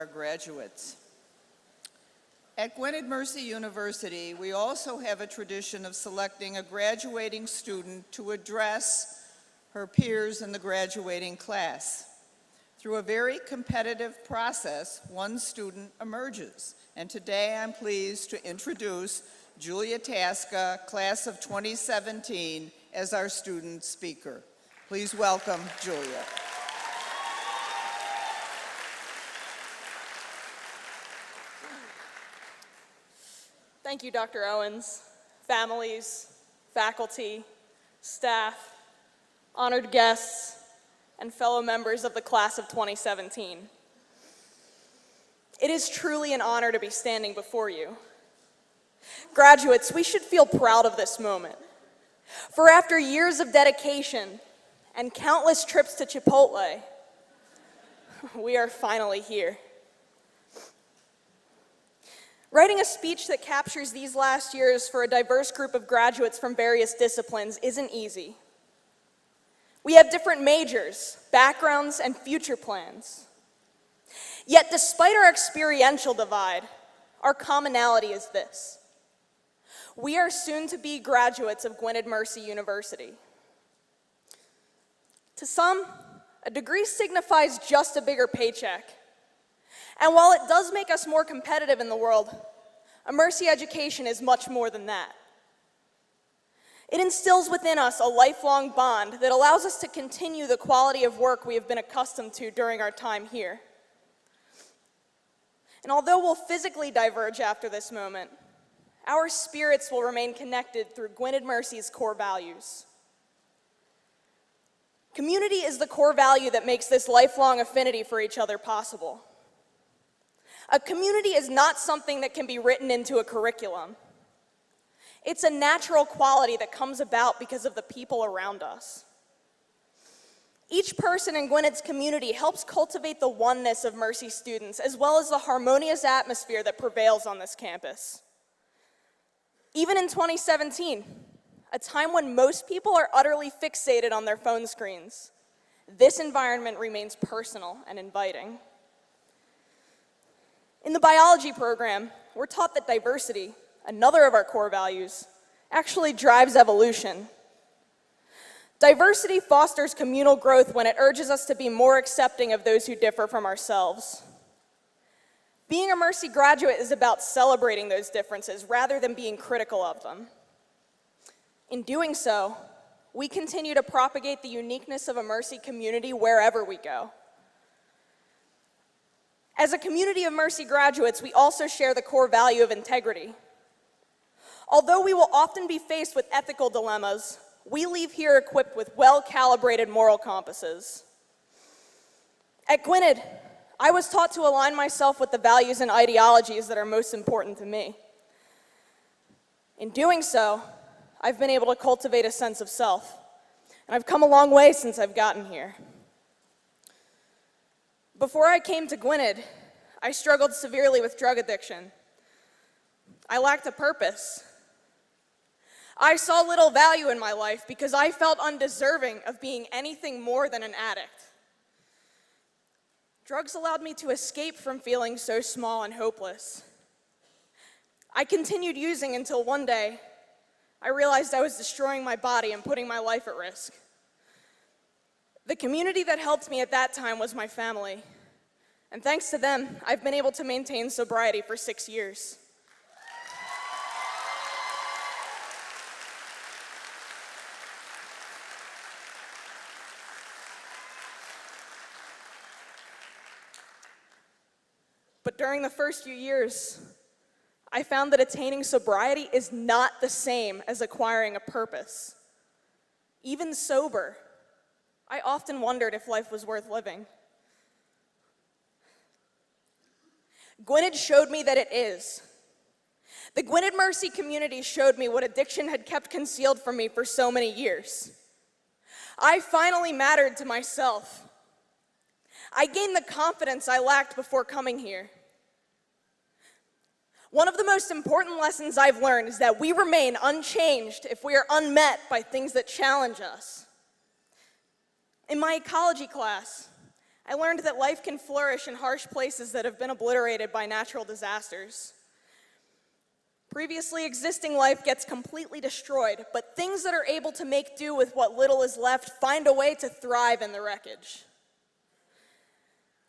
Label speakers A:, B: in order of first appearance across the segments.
A: our graduates. At Gwynedd Mercy University, we also have a tradition of selecting a graduating student to address her peers in the graduating class. Through a very competitive process, one student emerges. And today I'm pleased to introduce Julia Tasca, class of 2017, as our student speaker. Please welcome Julia.
B: Thank you, Dr. Owens, families, faculty, staff, honored guests, and fellow members of the class of 2017. It is truly an honor to be standing before you. Graduates, we should feel proud of this moment. For after years of dedication and countless trips to Chipotle, we are finally here. Writing a speech that captures these last years for a diverse group of graduates from various disciplines isn't easy. We have different majors, backgrounds, and future plans. Yet despite our experiential divide, our commonality is this. We are soon-to-be graduates of Gwynedd Mercy University. To some, a degree signifies just a bigger paycheck. And while it does make us more competitive in the world, a Mercy education is much more than that. It instills within us a lifelong bond that allows us to continue the quality of work we have been accustomed to during our time here. And although we'll physically diverge after this moment, our spirits will remain connected through Gwynedd Mercy's core values. Community is the core value that makes this lifelong affinity for each other possible. A community is not something that can be written into a curriculum. It's a natural quality that comes about because of the people around us. Each person in Gwynedd's community helps cultivate the oneness of Mercy students, as well as the harmonious atmosphere that prevails on this campus. Even in 2017, a time when most people are utterly fixated on their phone screens, this environment remains personal and inviting. In the biology program, we're taught that diversity, another of our core values, actually drives evolution. Diversity fosters communal growth when it urges us to be more accepting of those who differ from ourselves. Being a Mercy graduate is about celebrating those differences rather than being critical of them. In doing so, we continue to propagate the uniqueness of a Mercy community wherever we go. As a community of Mercy graduates, we also share the core value of integrity. Although we will often be faced with ethical dilemmas, we leave here equipped with well-calibrated moral compasses. At Gwynedd, I was taught to align myself with the values and ideologies that are most important to me. In doing so, I've been able to cultivate a sense of self, and I've come a long way since I've gotten here. Before I came to Gwynedd, I struggled severely with drug addiction. I lacked a purpose. I saw little value in my life because I felt undeserving of being anything more than an addict. Drugs allowed me to escape from feeling so small and hopeless. I continued using until one day, I realized I was destroying my body and putting my life at risk. The community that helped me at that time was my family. And thanks to them, I've been able to maintain sobriety for 6 years. But during the first few years, I found that attaining sobriety is not the same as acquiring a purpose. Even sober, I often wondered if life was worth living. Gwynedd showed me that it is. The Gwynedd Mercy community showed me what addiction had kept concealed from me for so many years. I finally mattered to myself. I gained the confidence I lacked before coming here. One of the most important lessons I've learned is that we remain unchanged if we are unmet by things that challenge us. In my ecology class, I learned that life can flourish in harsh places that have been obliterated by natural disasters. Previously existing life gets completely destroyed, but things that are able to make do with what little is left find a way to thrive in the wreckage.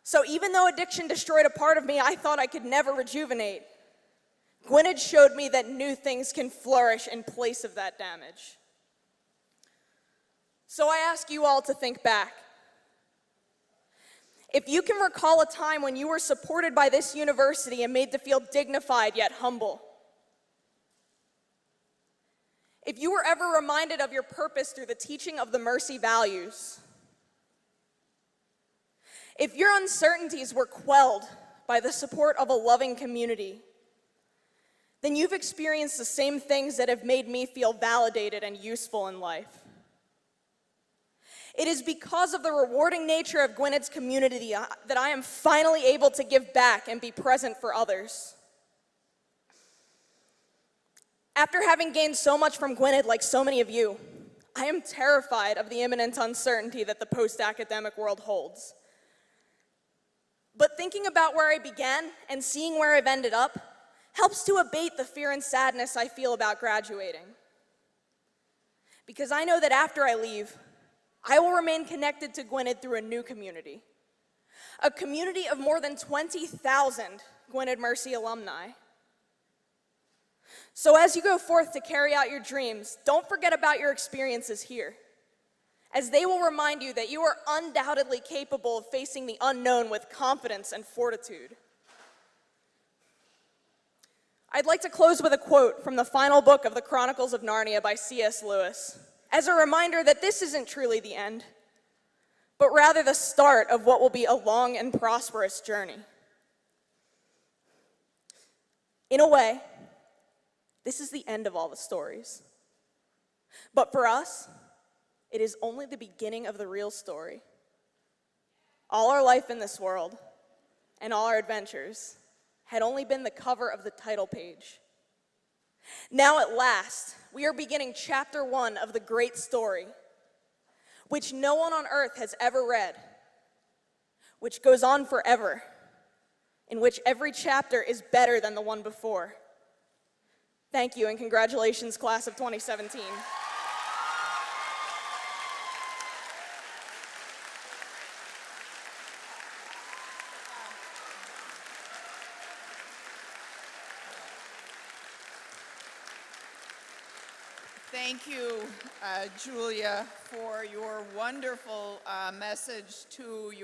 B: So even though addiction destroyed a part of me I thought I could never rejuvenate, Gwynedd showed me that new things can flourish in place of that damage. So I ask you all to think back. If you can recall a time when you were supported by this university and made to feel dignified yet humble, if you were ever reminded of your purpose through the teaching of the Mercy values, if your uncertainties were quelled by the support of a loving community, then you've experienced the same things that have made me feel validated and useful in life. It is because of the rewarding nature of Gwynedd's community that I am finally able to give back and be present for others. After having gained so much from Gwynedd, like so many of you, I am terrified of the imminent uncertainty that the post-academic world holds. But thinking about where I began and seeing where I've ended up helps to abate the fear and sadness I feel about graduating. Because I know that after I leave, I will remain connected to Gwynedd through a new community. A community of more than 20,000 Gwynedd Mercy alumni. So as you go forth to carry out your dreams, don't forget about your experiences here, as they will remind you that you are undoubtedly capable of facing the unknown with confidence and fortitude. I'd like to close with a quote from the final book of the Chronicles of Narnia by C.S. Lewis, as a reminder that this isn't truly the end, but rather the start of what will be a long and prosperous journey. In a way, this is the end of all the stories. But for us, it is only the beginning of the real story. All our life in this world and all our adventures had only been the cover of the title page. Now at last, we are beginning chapter 1 of the great story, which no one on earth has ever read, which goes on forever, in which every chapter is better than the one before. Thank you, and congratulations, class of 2017.
A: Thank you, Julia, for your wonderful message to your